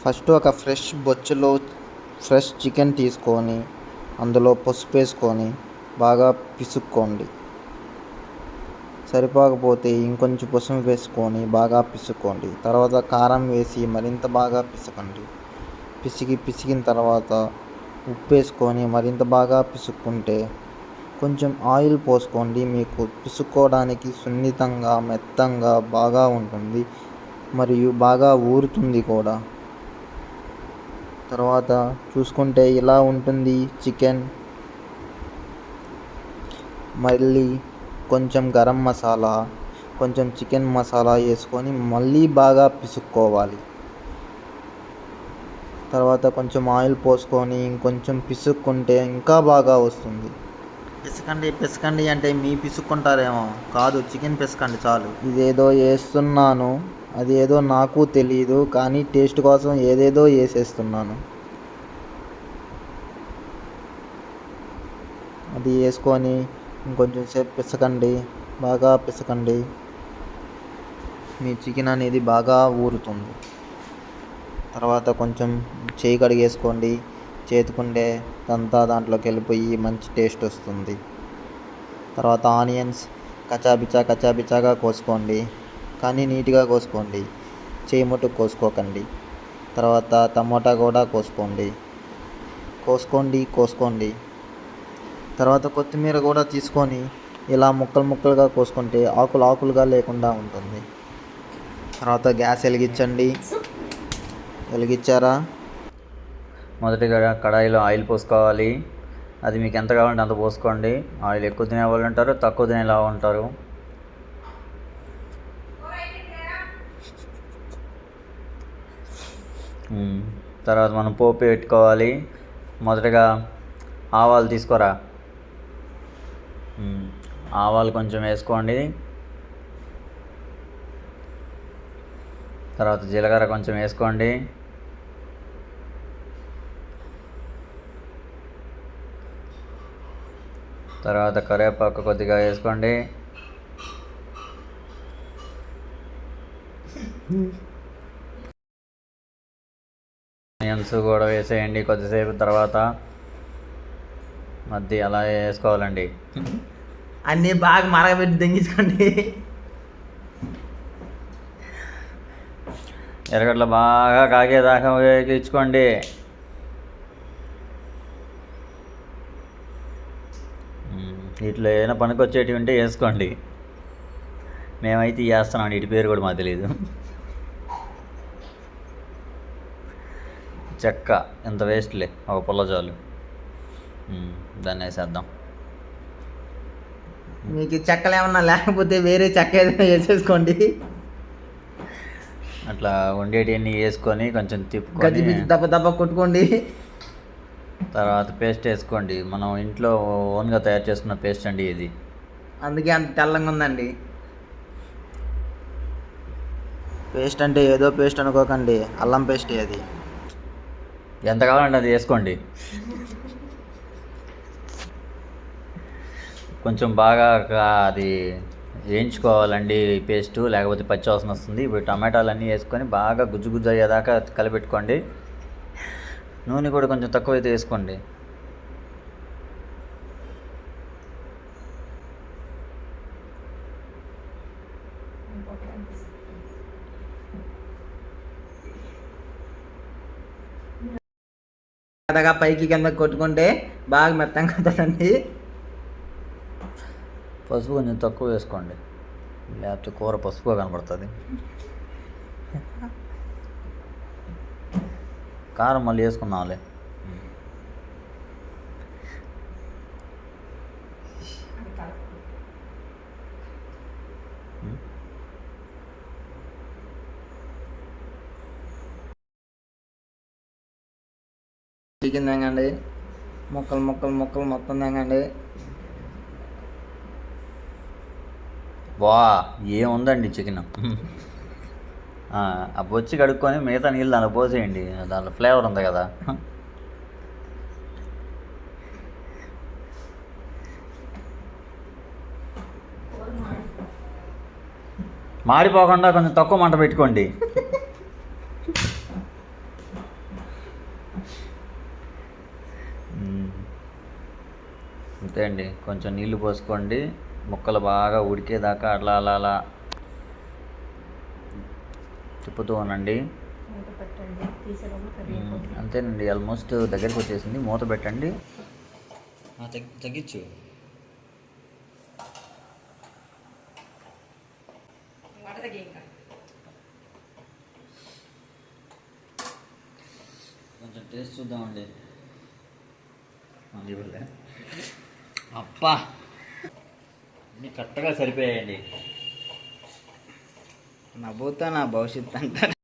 First ఒక fresh బొచ్చులో fresh chicken తీసుకొని అందులో పసుపు వేసుకొని బాగా పిసుక్కోండి. సరిపోకపోతే ఇంకొంచెం పసుపు వేసుకొని బాగా పిసుక్కోండి. తర్వాత కారం వేసి మరింత బాగా పిసకండి. పిసికిన తర్వాత ఉప్పు వేసుకొని మరింత బాగా పిసుక్కుంటే కొంచెం ఆయిల్ పోసుకోండి. మీకు పిసుక్కోవడానికి సున్నితంగా మెత్తంగా బాగా ఉంటుంది మరియు బాగా ఊరుతుంది కూడా. తర్వాత చూసుకుంటే ఇలా ఉంటుంది చికెన్. మళ్ళీ కొంచెం గరం మసాలా, కొంచెం చికెన్ మసాలా వేసుకొని మళ్ళీ బాగా పిసుక్కోవాలి. తర్వాత కొంచెం ఆయిల్ పోసుకొని ఇంకొంచెం పిసుక్కుంటే ఇంకా బాగా వస్తుంది. పిసకండి అంటే మీ పిసుక్కుంటారేమో, కాదు చికెన్ పిసకండి చాలు. ఇదేదో వేస్తున్నాను, అది ఏదో నాకు తెలీదు, కానీ టేస్ట్ కోసం ఏదేదో వేసేస్తున్నాను. అది వేసుకొని ఇంకొంచెం సేపు పిసకండి, బాగా పిసకండి. మీ చికెన్ అనేది బాగా ఊరుతుంది. తర్వాత కొంచెం చేయి కడిగేసుకోండి. చేతికుండే అంతా దాంట్లోకి వెళ్ళిపోయి మంచి టేస్ట్ వస్తుంది. తర్వాత ఆనియన్స్ కచ్చాపిచ్చాగా కోసుకోండి, కానీ నీట్గా కోసుకోండి, చేయి ముట్టుకు కోసుకోకండి. తర్వాత టమోటా కూడా కోసుకోండి. తర్వాత కొత్తిమీర కూడా తీసుకొని ఇలా ముక్కలుగా కోసుకుంటే ఆకులుగా లేకుండా ఉంటుంది. తర్వాత గ్యాస్ వెలిగించారా? మొదటిగా కడాయిలో ఆయిల్ పోసుకోవాలి. అది మీకు ఎంత కావాలంటే అంత పోసుకోండి. ఆయిల్ ఎక్కువ తినే వాళ్ళు ఉంటారు, తక్కువ తినేలా ఉంటారు. తర్వాత మనం పోపు పెట్టుకోవాలి. మొదటగా ఆవాలు తీసుకోరా. ఆవాలు కొంచెం వేసుకోండి. తర్వాత జీలకర్ర కొంచెం వేసుకోండి. తర్వాత కరివేపాకు కొద్దిగా వేసుకోండి. ఆనియన్స్ కూడా వేసేయండి కొద్దిసేపు తర్వాత. అలా వేసుకోవాలండి. అన్నీ బాగా మరగబెట్టి దంగించుకోండి. ఎర్రగడ్డలు బాగా కాగేదాకా వేగించుకోండి. వీటిలో ఏదైనా పనికొచ్చేటివి ఉంటే వేసుకోండి. మేమైతే వేస్తున్నాం, వీటి పేరు కూడా మాకు తెలియదు. చెక్క ఇంత వేస్ట్లే, ఒక పుల్ల చాలు. దాన్ని వేసేద్దాం. మీకు చెక్కలు ఏమన్నా లేకపోతే వేరే చెక్క ఏదైనా వేసేసుకోండి. అట్లా ఉండేటివన్నీ వేసుకొని కొంచెం తిప్పుకొని దెబ్బ కొట్టుకోండి. తర్వాత పేస్ట్ వేసుకోండి. మనం ఇంట్లో ఓన్గా తయారు చేసుకున్న పేస్ట్ అండి ఇది, అందుకే అంత తెల్లంగా ఉందండి. పేస్ట్ అంటే ఏదో పేస్ట్ అనుకోకండి, అల్లం పేస్ట్. అది ఎంత కావాలంటే అది వేసుకోండి. కొంచెం బాగా అది వేయించుకోవాలండి పేస్టు, లేకపోతే పచ్చి వాసన వస్తుంది. ఇప్పుడు టమాటాలన్నీ వేసుకొని బాగా గుజ్జు అయ్యేదాకా కలిపెట్టుకోండి. నూనె కూడా కొంచెం తక్కువైతే వేసుకోండి. పైకి కింద కొట్టుకుంటే బాగా మెత్తంగా అవుతుందండి. పసుపు కొంచెం తక్కువ వేసుకోండి, లేకపోతే కూర పసుపుగా కనబడుతుంది. కారం మళ్ళీ వేసుకున్నాంలే. చికెన్ తెంగండి, ముక్కలు మొత్తం తెంగండి. ఏముందండి చికెన్. ఆ బొచ్చి కడుక్కొని మిగతా నీళ్ళు దాంట్లో పోసేయండి, దాంట్లో ఫ్లేవర్ ఉంది కదా. మాడిపోకుండా కొంచెం తక్కువ మంట పెట్టుకోండి. అంతే అండి, కొంచెం నీళ్లు పోసుకోండి, ముక్కలు బాగా ఉడికేదాకా అలా అలా అలా తిప్పుతూ ఉండండి. అంతేనండి, ఆల్మోస్ట్ దగ్గరికి వచ్చేసింది. మూత పెట్టండి. తగ్గించు. కొంచెం టేస్ట్ చూద్దామండి. అప్పా, అన్నీ కరెక్ట్గా సరిపోయాయండి. నా భూత నా భవిష్యత్ అంటారు.